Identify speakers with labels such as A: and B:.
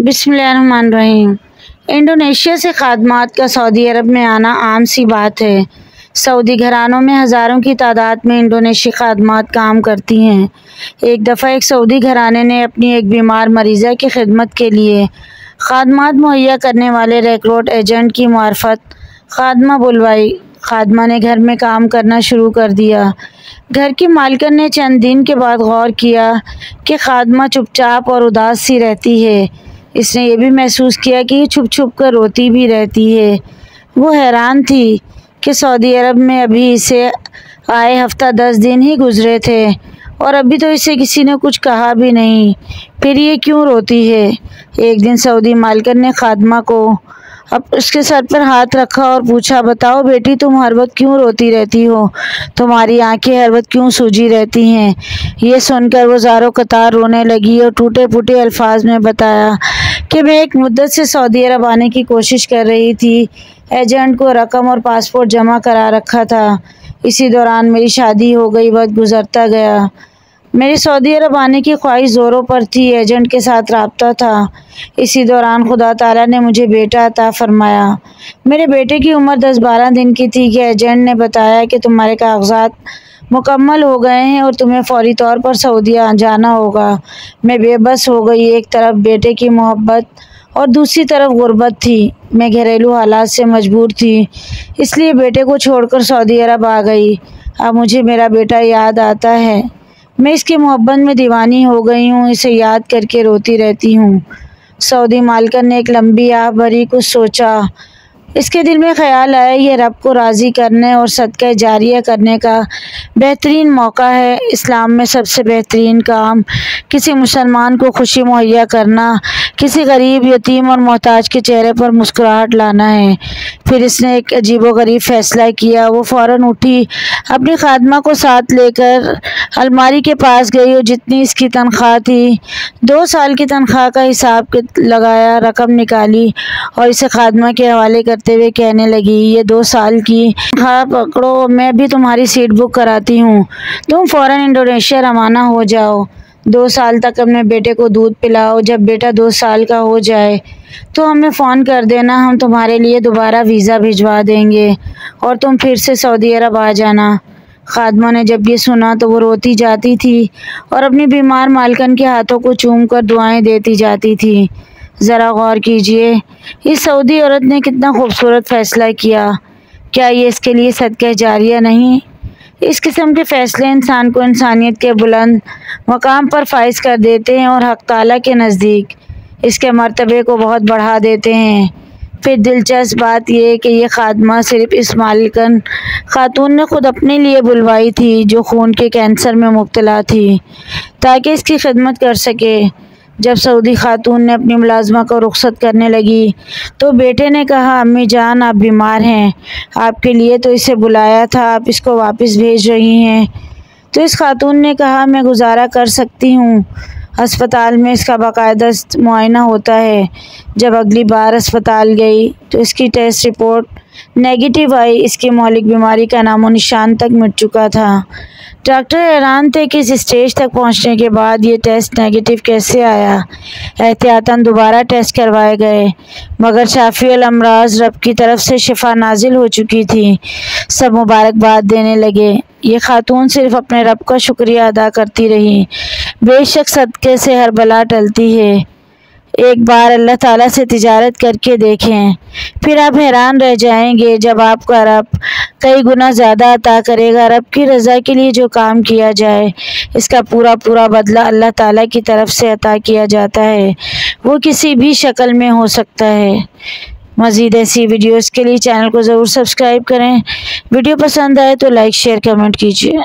A: बिस्मिल्लाहिर्रहमानिर्रहीम। इंडोनेशिया से खादमात का सऊदी अरब में आना आम सी बात है। सऊदी घरानों में हज़ारों की तादाद में इंडोनेशियाई खादमात काम करती हैं। एक दफ़ा एक सऊदी घराने ने अपनी एक बीमार मरीज़ा की खिदमत के लिए खादमात मुहैया करने वाले रिक्रूट एजेंट की मार्फत खादमा बुलवाई। खादमा ने घर में काम करना शुरू कर दिया। घर की मालकिन ने चंद दिन के बाद गौर किया कि खादमा चुपचाप और उदास सी रहती है। इसने ये भी महसूस किया कि छुप छुप कर रोती भी रहती है। वो हैरान थी कि सऊदी अरब में अभी इसे आए हफ्ता 10 दिन ही गुजरे थे और अभी तो इसे किसी ने कुछ कहा भी नहीं, फिर ये क्यों रोती है। एक दिन सऊदी मालकिन ने खादमा को अब उसके सर पर हाथ रखा और पूछा, बताओ बेटी, तुम हर वक्त क्यों रोती रहती हो? तुम्हारी आंखें हर वक्त क्यों सूजी रहती हैं? ये सुनकर वो ज़ारो कतार रोने लगी और टूटे फूटे अल्फाज में बताया कि मैं एक मुद्दत से सऊदी अरब आने की कोशिश कर रही थी। एजेंट को रकम और पासपोर्ट जमा करा रखा था। इसी दौरान मेरी शादी हो गई, वक्त गुजरता गया। मेरी सऊदी अरब आने की ख्वाहिश ज़ोरों पर थी। एजेंट के साथ राब्ता था। इसी दौरान खुदा ताला ने मुझे बेटा अता फरमाया। मेरे बेटे की उम्र 10-12 दिन की थी कि एजेंट ने बताया कि तुम्हारे कागजात मुकम्मल हो गए हैं और तुम्हें फौरी तौर पर सऊदी जाना होगा। मैं बेबस हो गई। एक तरफ बेटे की मोहब्बत और दूसरी तरफ गुर्बत थी। मैं घरेलू हालात से मजबूर थी, इसलिए बेटे को छोड़कर सऊदी अरब आ गई। अब मुझे मेरा बेटा याद आता है। मैं इसकी मोहब्बत में दीवानी हो गई हूँ। इसे याद करके रोती रहती हूँ। सऊदी मालकिन ने एक लंबी आह भरी कुछ सोचा। इसके दिल में ख्याल आया, ये रब को राज़ी करने और सदका जारिया करने का बेहतरीन मौका है। इस्लाम में सबसे बेहतरीन काम किसी मुसलमान को खुशी मुहैया करना, किसी गरीब, यतीम और मोहताज के चेहरे पर मुस्कुराहट लाना है। फिर इसने एक अजीबोगरीब फ़ैसला किया। वो फ़ौरन उठी, अपनी खादमा को साथ लेकर अलमारी के पास गई और जितनी इसकी तनख्वाह थी 2 साल की तनख्वाह का हिसाब लगाया, रकम निकाली और इसे खादमा के हवाले करते हुए कहने लगी, ये 2 साल की तनख्वाह पकड़ो, मैं भी तुम्हारी सीट बुक कराती हूँ। तुम फ़ौरन इंडोनेशिया रवाना हो जाओ। 2 साल तक अपने बेटे को दूध पिलाओ। जब बेटा 2 साल का हो जाए तो हमें फ़ोन कर देना, हम तुम्हारे लिए दोबारा वीज़ा भिजवा देंगे और तुम फिर से सऊदी अरब आ जाना। खादमा ने जब ये सुना तो वो रोती जाती थी और अपनी बीमार मालकिन के हाथों को चूम कर दुआएं देती जाती थी। ज़रा गौर कीजिए, इस सऊदी औरत ने कितना खूबसूरत फ़ैसला किया। क्या ये इसके लिए सदका जारिया नहीं? इस किस्म के फ़ैसले इंसान को इंसानियत के बुलंद मकाम पर फाइज कर देते हैं और हक़ ताला के नज़दीक इसके मर्तबे को बहुत बढ़ा देते हैं। फिर दिलचस्प बात यह है कि ये खादमा सिर्फ़ इस मालकिन खातून ने खुद अपने लिए बुलवाई थी, जो खून के कैंसर में मुब्तला थी, ताकि इसकी खिदमत कर सके। जब सऊदी खातून ने अपनी मुलाजमा को रुखसत करने लगी तो बेटे ने कहा, अम्मी जान, आप बीमार हैं, आपके लिए तो इसे बुलाया था, आप इसको वापस भेज रही हैं। तो इस खातून ने कहा, मैं गुजारा कर सकती हूँ, अस्पताल में इसका बाकायदा मुआयना होता है। जब अगली बार अस्पताल गई तो इसकी टेस्ट रिपोर्ट नेगेटिव आई। इसकी मौलिक बीमारी का नामो निशान तक मिट चुका था। डॉक्टर हैरान थे कि इस स्टेज तक पहुंचने के बाद ये टेस्ट नेगेटिव कैसे आया। एहतियातन दोबारा टेस्ट करवाए गए, मगर शाफिउल अमराज, रब की तरफ से शिफा नाजिल हो चुकी थी। सब मुबारकबाद देने लगे। ये खातून सिर्फ अपने रब का शुक्रिया अदा करती रही। बेशक सदक़े से हर बला टलती है। एक बार अल्लाह ताला से तिजारत करके देखें, फिर आप हैरान रह जाएंगे। जब आपका रब कई गुना ज़्यादा अता करेगा। रब की रज़ा के लिए जो काम किया जाए, इसका पूरा बदला अल्लाह ताला की तरफ से अता किया जाता है। वो किसी भी शक्ल में हो सकता है। मज़ीद ऐसी वीडियोज़ के लिए चैनल को ज़रूर सब्सक्राइब करें। वीडियो पसंद आए तो लाइक, शेयर, कमेंट कीजिए।